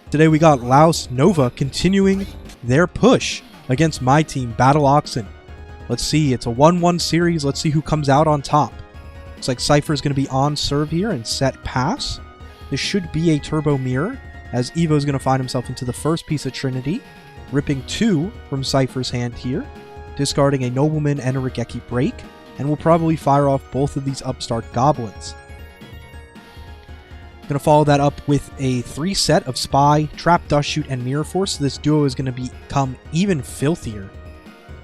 Today we got Laus Nova continuing their push against my team, bATL OXen. Let's see, it's a 1-1 series. Let's see who comes out on top. Looks like Cipher is going to be on serve here and set pass. This should be a turbo mirror, as Evo is going to find himself into the first piece of Trinity, ripping 2 from Cipher's hand here, discarding a Nobleman and a Regeki break, and will probably fire off both of these upstart goblins. Going to follow that up with a 3 set of Spy, Trap, Dust Shoot, and Mirror Force. So this duo is going to become even filthier.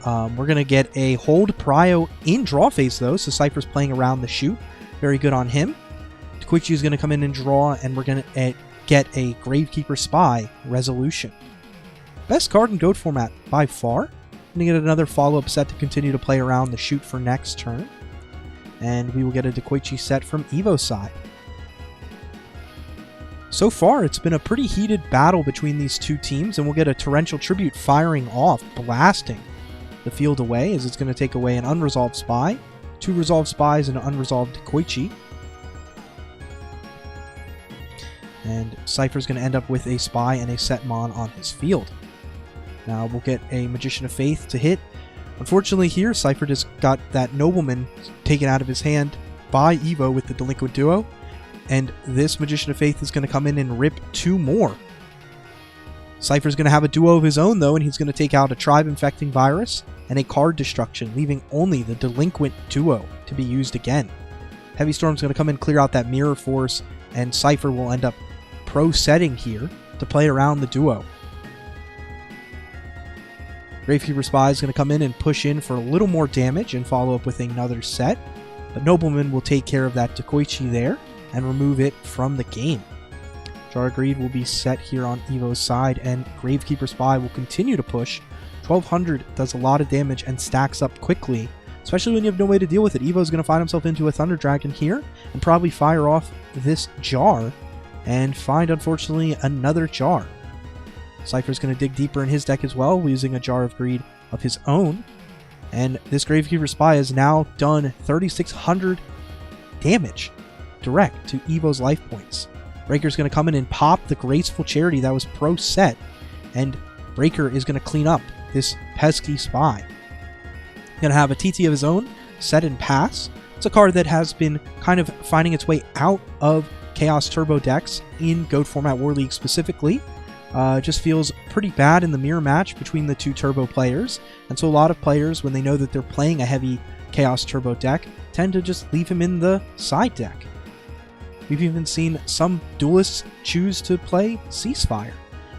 We're going to get a Hold Prio in draw phase though, so Cypher's playing around the shoot. Very good on him. Koichi is going to come in and draw, and we're going to get a Gravekeeper Spy Resolution. Best card in GOAT format by far. Going to get another follow-up set to continue to play around the shoot for next turn. And we will get a Koichi set from Evo's side. So far, it's been a pretty heated battle between these two teams, and we'll get a Torrential Tribute firing off, blasting the field away, as it's going to take away an Unresolved Spy, 2 Resolved Spies, and an Unresolved Koichi. And Cypher's going to end up with a Spy and a Setmon on his field. Now we'll get a Magician of Faith to hit. Unfortunately here, Cipher just got that Nobleman taken out of his hand by Evo with the Delinquent Duo. And this Magician of Faith is going to come in and rip 2 more. Cypher's going to have a duo of his own, though, and he's going to take out a Tribe Infecting Virus and a Card Destruction, leaving only the Delinquent Duo to be used again. Heavy Storm's going to come in, clear out that Mirror Force, and Cipher will end up pro-setting here to play around the duo. Gravekeeper Spy is going to come in and push in for a little more damage and follow up with another set, but Nobleman will take care of that Koichi there and remove it from the game. Jar of Greed will be set here on Evo's side, and Gravekeeper Spy will continue to push. 1200 does a lot of damage and stacks up quickly, especially when you have no way to deal with it. Evo's going to find himself into a Thunder Dragon here and probably fire off this Jar and find, unfortunately, another Jar. Cypher's going to dig deeper in his deck as well, using a Jar of Greed of his own, and this Gravekeeper Spy has now done 3600 damage direct to Evo's life points. Breaker's going to come in and pop the Graceful Charity that was pro set, and Breaker is going to clean up this pesky Spy. Going to have a TT of his own, set and pass. It's a card that has been kind of finding its way out of Chaos Turbo decks in GOAT format War League specifically. Just feels pretty bad in the mirror match between the 2 Turbo players, and so a lot of players, when they know that they're playing a heavy Chaos Turbo deck, tend to just leave him in the side deck. We've even seen some duelists choose to play Ceasefire.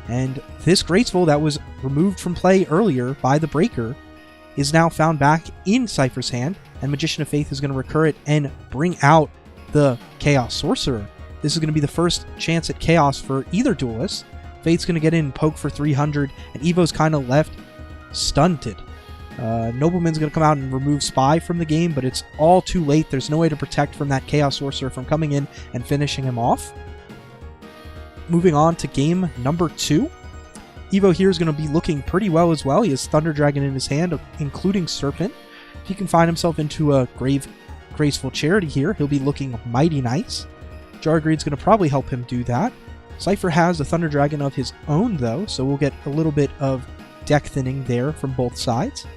And this Graceful that was removed from play earlier by the Breaker is now found back in Cypher's hand, and Magician of Faith is going to recur it and bring out the Chaos Sorcerer. This is going to be the first chance at Chaos for either duelist. Faith's going to get in and poke for 300, and Evo's kind of left stunted. Nobleman's going to come out and remove Spy from the game, but it's all too late. There's no way to protect from that Chaos Sorcerer from coming in and finishing him off. Moving on to game number 2. Evo here is going to be looking pretty well as well. He has Thunder Dragon in his hand, including Serpent. If he can find himself into a Graceful Charity here, he'll be looking mighty nice. Jar of Greed's going to probably help him do that. Cipher has a Thunder Dragon of his own, though, so we'll get a little bit of deck thinning there from both sides.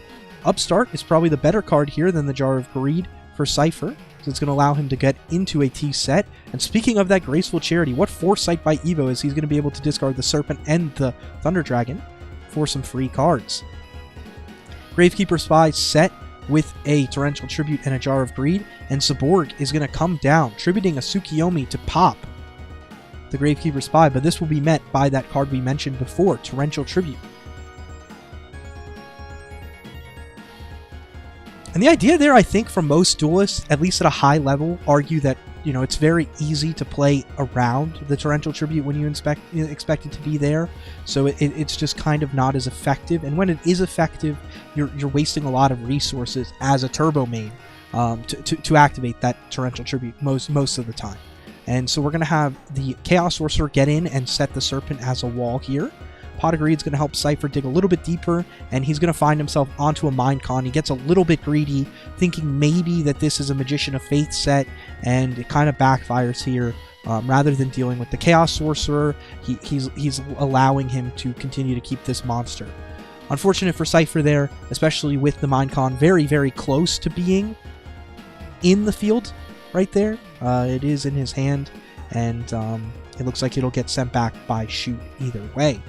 Upstart is probably the better card here than the Jar of Greed for Cipher, so it's going to allow him to get into a T set. And speaking of that Graceful Charity, what foresight by Evo is he's going to be able to discard the Serpent and the Thunder Dragon for some free cards. Gravekeeper Spy set with a Torrential Tribute and a Jar of Greed, and Cyborg is going to come down, tributing a Tsukiyomi to pop the Gravekeeper Spy, but this will be met by that card we mentioned before, Torrential Tribute. And the idea there, I think, from most duelists, at least at a high level, argue that, you know, it's very easy to play around the Torrential Tribute when you expect it to be there. So it's just kind of not as effective. And when it is effective, you're wasting a lot of resources as a turbo main to activate that Torrential Tribute most of the time. And so we're going to have the Chaos Sorcerer get in and set the Serpent as a wall here. Pot of Greed is going to help Cipher dig a little bit deeper, and he's going to find himself onto a Minecon. He gets a little bit greedy, thinking maybe that this is a Magician of Faith set, and it kind of backfires here Rather than dealing with the Chaos Sorcerer, he's allowing him to continue to keep this monster. Unfortunate for Cipher there, especially with the Minecon very, very close to being in the field right there. It is in his hand, and it looks like it'll get sent back by shoot either way.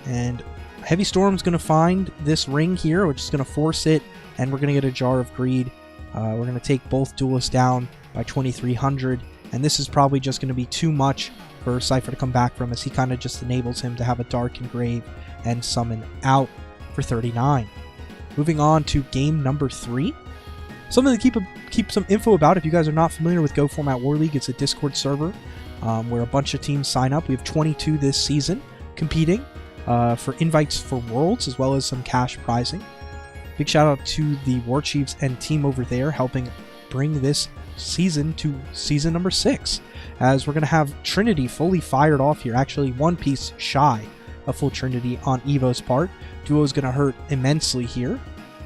And Heavy Storm's going to find this ring here, which is going to force it, and we're going to get a Jar of Greed. We're going to take both duelists down by 2,300, and this is probably just going to be too much for Cipher to come back from, as he kind of just enables him to have a Dark Engrave and summon out for 39. Moving on to game number 3. Something to keep some info about if you guys are not familiar with Go Format War League. It's a Discord server where a bunch of teams sign up. We have 22 this season competing for invites for Worlds, as well as some cash prizing. Big shout out to the War Chiefs and team over there helping bring this season to season number 6, as we're going to have Trinity fully fired off here, actually one piece shy of full Trinity on Evo's part. Duo is going to hurt immensely here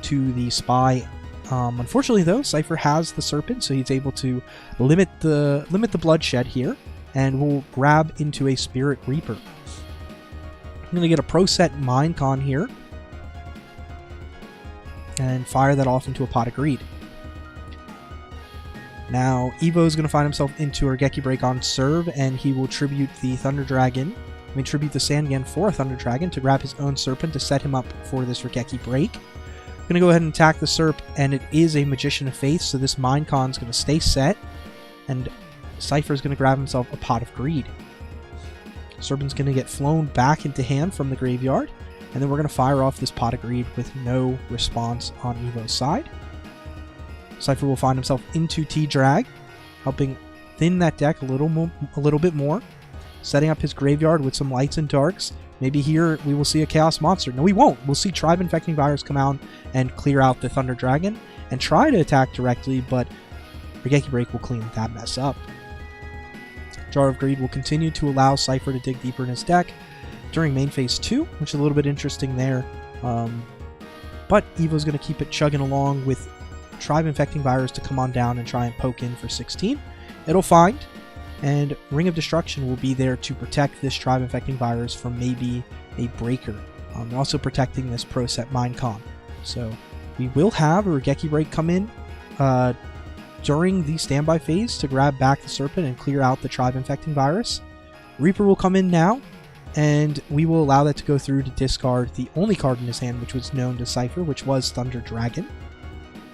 to the Spy. Unfortunately though, Cipher has the Serpent, so he's able to limit the bloodshed here, and we'll grab into a Spirit Reaper. I'm going to get a Pro Set Minecon here and fire that off into a Pot of Greed. Now, Evo is going to find himself into a Regeki Break on serve, and he will tribute the Thunder Dragon. Tribute the Sandgen for a Thunder Dragon to grab his own Serpent to set him up for this Regeki Break. I'm going to go ahead and attack the Serp, and it is a Magician of Faith, so this Minecon is going to stay set, and Cipher is going to grab himself a Pot of Greed. Serpent's going to get flown back into hand from the graveyard, and then we're going to fire off this Pot of Greed with no response on Evo's side. Cipher will find himself into T-Drag, helping thin that deck a little bit more, setting up his graveyard with some lights and darks. Maybe here we will see a Chaos Monster. No, we won't. We'll see Tribe Infecting Virus come out and clear out the Thunder Dragon and try to attack directly, but Regeki Break will clean that mess up. Jar of Greed will continue to allow Cipher to dig deeper in his deck during main phase 2, which is a little bit interesting there. But Evo's going to keep it chugging along with Tribe Infecting Virus to come on down and try and poke in for 16. It'll find, and Ring of Destruction will be there to protect this Tribe Infecting Virus from maybe a breaker. Also protecting this Pro Set Minecon. So we will have a Regeki Break come in during the standby phase to grab back the Serpent and clear out the Tribe Infecting Virus. Reaper will come in now, and we will allow that to go through to discard the only card in his hand which was known to Cipher, which was Thunder Dragon.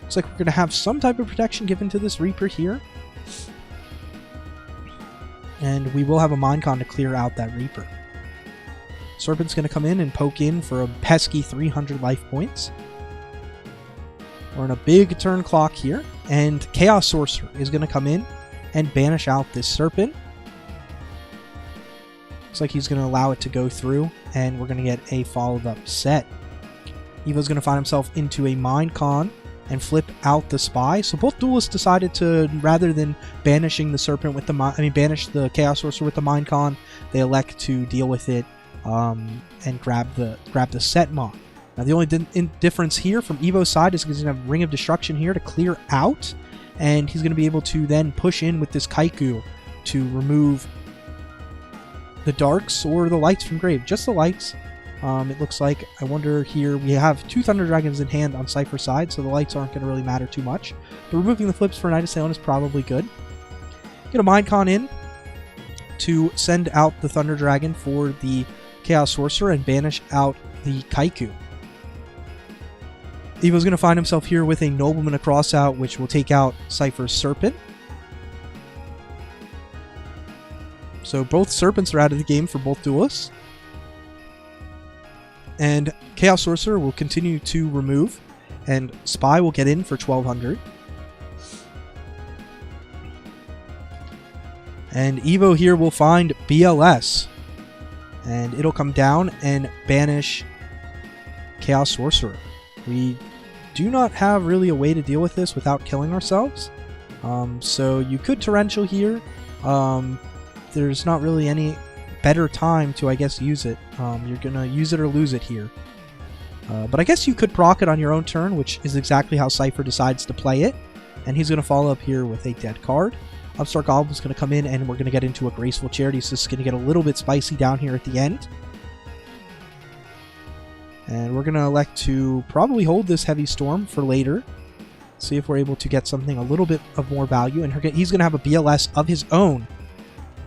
Looks like we're going to have some type of protection given to this Reaper here. And we will have a Minecon to clear out that Reaper. Serpent's going to come in and poke in for a pesky 300 life points. We're in a big turn clock here, and Chaos Sorcerer is going to come in and banish out this Serpent. Looks like he's going to allow it to go through, and we're going to get a followed up set. Evo's going to find himself into a Minecon and flip out the Spy. So both duelists decided to, rather than banishing the Serpent with the banish the Chaos Sorcerer with the Minecon, they elect to deal with it and grab the set Mon. Now the only difference here from Evo's side is because he's going to have Ring of Destruction here to clear out, and he's going to be able to then push in with this Kaiku to remove the darks or the lights from grave. Just the lights. It looks like, I wonder here, we have 2 Thunder Dragons in hand on Cipher's side, so the lights aren't going to really matter too much. But removing the flips for Night of Salem is probably good. Get a Minecon in to send out the Thunder Dragon for the Chaos Sorcerer and banish out the Kaiku. Evo's going to find himself here with a Nobleman across out, which will take out Cipher's Serpent. So both Serpents are out of the game for both duelists. And Chaos Sorcerer will continue to remove, and Spy will get in for 1200. And Evo here will find BLS, and it'll come down and banish Chaos Sorcerer. We do not have really a way to deal with this without killing ourselves. So you could Torrential here. There's not really any better time to, I guess, use it. You're gonna use it or lose it here. But I guess you could proc it on your own turn, which is exactly how Cipher decides to play it. and he's going to follow up here with a dead card. Upstart Goblin's going to come in, and we're going to get into a Graceful Charity, so this is going to get a little bit spicy down here at the end. And we're going to elect to probably hold this Heavy Storm for later. See if we're able to get something a little bit of more value. And he's going to have a BLS of his own.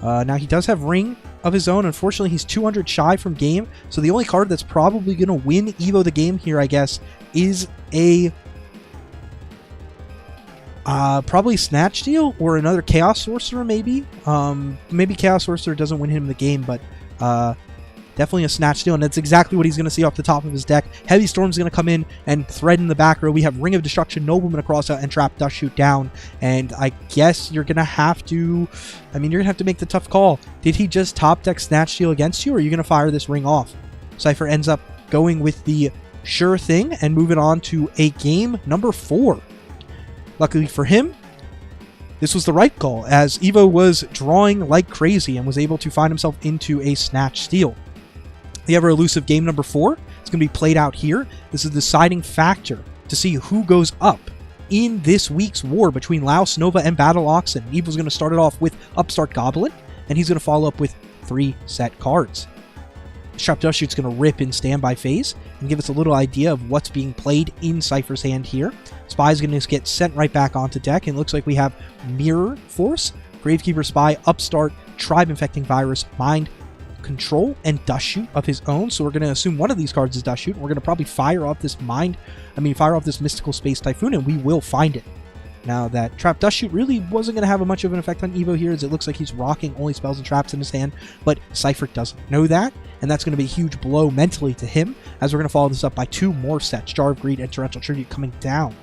Now, he does have Ring of his own. Unfortunately, he's 200 shy from game. So the only card that's probably going to win Evo the game here, I guess, is a... probably Snatch Steal or another Chaos Sorcerer, maybe. Maybe Chaos Sorcerer doesn't win him the game, but... definitely a Snatch Steal, and that's exactly what he's going to see off the top of his deck. Heavy Storm's going to come in and thread in the back row. We have Ring of Destruction, Nobleman across out, and Trap Dust Shoot down. And I guess you're going to have to... I mean, you're going to have to make the tough call. Did he just top deck Snatch Steal against you, or are you going to fire this Ring off? Cypher ends up going with the sure thing and moving on to a game number 4. Luckily for him, this was the right call, as Evo was drawing like crazy and was able to find himself into a Snatch Steal. The ever-elusive game number 4 is going to be played out here. This is the deciding factor to see who goes up in this week's war between Laus Nova and bATL OXen. Evo's going to start it off with Upstart Goblin, and he's going to follow up with 3 set cards. Trap Dust Shoot's going to rip in standby phase and give us a little idea of what's being played in Cypher's hand here. Spy's going to get sent right back onto deck, and it looks like we have Mirror Force, Gravekeeper Spy, Upstart, Tribe Infecting Virus, Mind Control, and Dust Shoot of his own. So we're going to assume one of these cards is Dust Shoot, and we're going to probably fire off this Mystical Space Typhoon, and we will find it. Now, that Trap Dust Shoot really wasn't going to have much of an effect on Evo here, as it looks like he's rocking only spells and traps in his hand, but Cypher doesn't know that, and that's going to be a huge blow mentally to him, as we're going to follow this up by 2 more sets, Jar of Greed and Torrential Tribute coming down.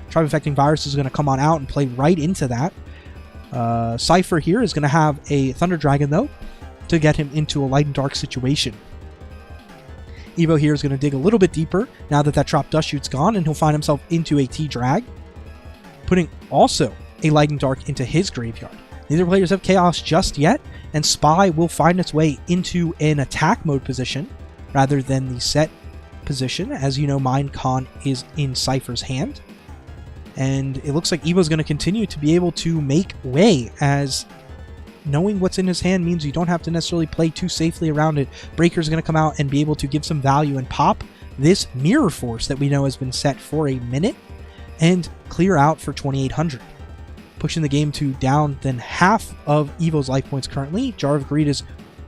Tribe Infecting Virus is going to come on out and play right into that. Cypher here is going to have a Thunder Dragon, though, to get him into a Light and Dark situation. Evo here is going to dig a little bit deeper now that that Trap Dust Shoot's gone, and he'll find himself into a T-Drag, putting also a Light and Dark into his graveyard. Neither players have Chaos just yet, and Spy will find its way into an attack mode position rather than the set position. As you know, Mind Con is in Cypher's hand, and it looks like Evo's going to continue to be able to make way, as knowing what's in his hand means you don't have to necessarily play too safely around it. Breaker's going to come out and be able to give some value and pop this Mirror Force that we know has been set for a minute and clear out for 2,800. Pushing the game to down than half of Evo's life points currently. Jar of Greed is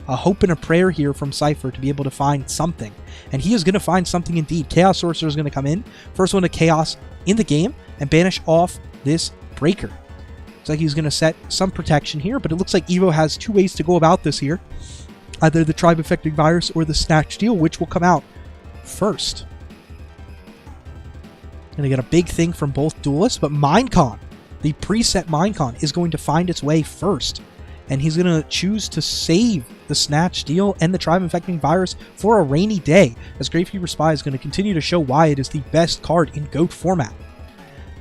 a hope and a prayer here from Cypher to be able to find something. And he is going to find something indeed. Chaos Sorcerer is going to come in. First one to Chaos in the game and banish off this Breaker. Looks like he's going to set some protection here, but it looks like Evo has 2 ways to go about this here. Either the Tribe Infecting Virus or the Snatch Steal, which will come out first. Going to get a big thing from both duelists, but Mindcon, the preset Mindcon, is going to find its way first. And he's going to choose to save the Snatch Steal and the Tribe Infecting Virus for a rainy day, as Gravekeeper Spy is going to continue to show why it is the best card in GOAT format.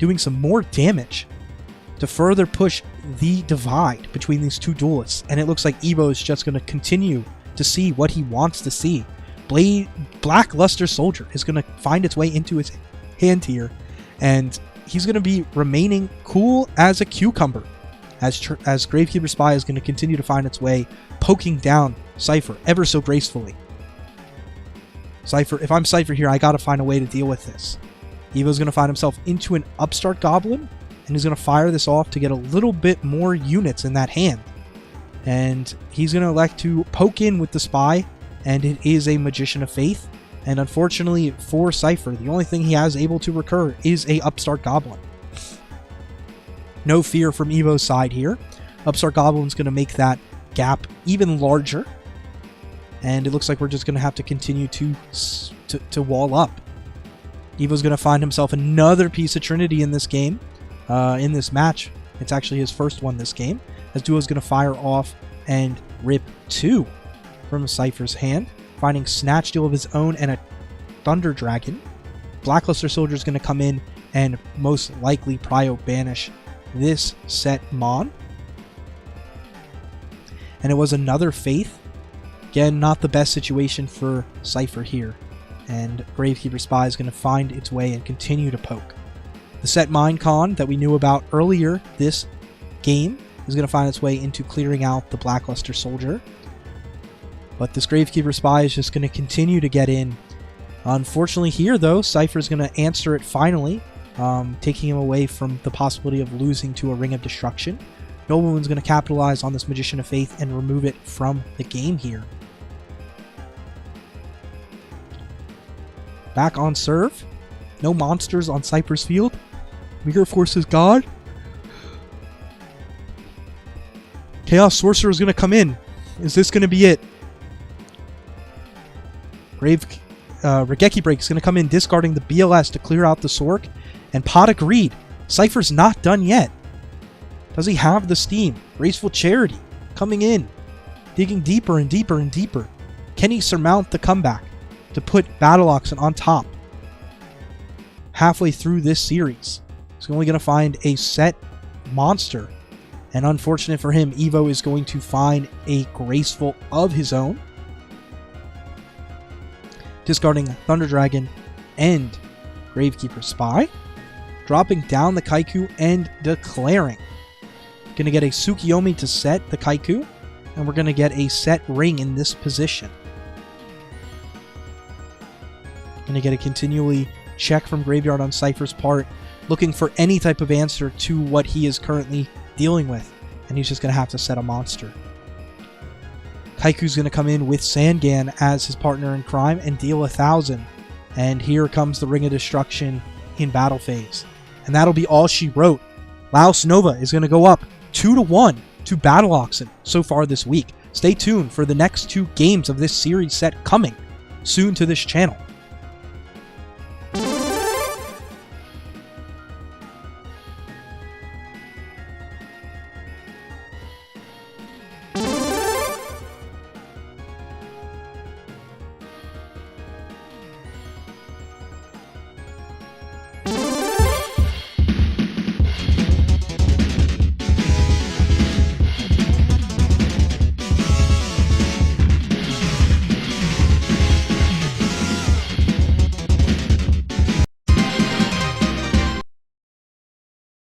Doing some more damage to further push the divide between these 2 duelists, and it looks like Evo is just going to continue to see what he wants to see. Black Luster Soldier is going to find its way into his hand here, and he's going to be remaining cool as a cucumber, as Gravekeeper Spy is going to continue to find its way, poking down Cypher ever so gracefully. Cypher, if I'm Cypher here, I got to find a way to deal with this. Evo's going to find himself into an Upstart Goblin, and he's going to fire this off to get a little bit more units in that hand. And he's going to elect to poke in with the Spy, and it is a Magician of Faith. And unfortunately for Cypher, the only thing he has able to recur is a Upstart Goblin. No fear from Evo's side here. Upstart Goblin's going to make that gap even larger. And it looks like we're just going to have to continue to wall up. Evo's going to find himself another piece of Trinity in this game. In this match. It's actually his first one this game, as Duo's going to fire off and rip 2 from Cypher's hand, finding Snatch Steal of his own and a Thunder Dragon. Blackluster Soldier is going to come in and most likely prio banish this set Mon. And it was another Faith. Again, not the best situation for Cypher here, and Gravekeeper Spy is going to find its way and continue to poke. The set Minecon that we knew about earlier this game is going to find its way into clearing out the Blackluster Soldier. But this Gravekeeper Spy is just going to continue to get in. Unfortunately here, though, Cipher is going to answer it finally, taking him away from the possibility of losing to a Ring of Destruction. Nobleman's going to capitalize on this Magician of Faith and remove it from the game here. Back on serve. No monsters on Cypher's field. Mirror Force is God. Chaos Sorcerer is going to come in. Is this going to be it? Regeki Break is going to come in, discarding the BLS to clear out the Sork. And Pot of Greed. Cypher's not done yet. Does he have the steam? Graceful Charity coming in. Digging deeper and deeper and deeper. Can he surmount the comeback to put bATL OXen on top? Halfway through this series, he's only going to find a set monster. And unfortunate for him, Evo is going to find a Graceful of his own. Discarding Thunder Dragon and Gravekeeper Spy. Dropping down the Kaiku and declaring. Going to get a Tsukiyomi to set the Kaiku. And we're going to get a set ring in this position. Going to get a continually check from Graveyard on Cypher's part. Looking for any type of answer to what he is currently dealing with. And he's just going to have to set a monster. Kaiku's going to come in with Sangan as his partner in crime and deal 1,000. And here comes the Ring of Destruction in battle phase. And that'll be all she wrote. Laus Nova is going to go up 2-1 to bATL OXen so far this week. Stay tuned for the next 2 games of this series set coming soon to this channel.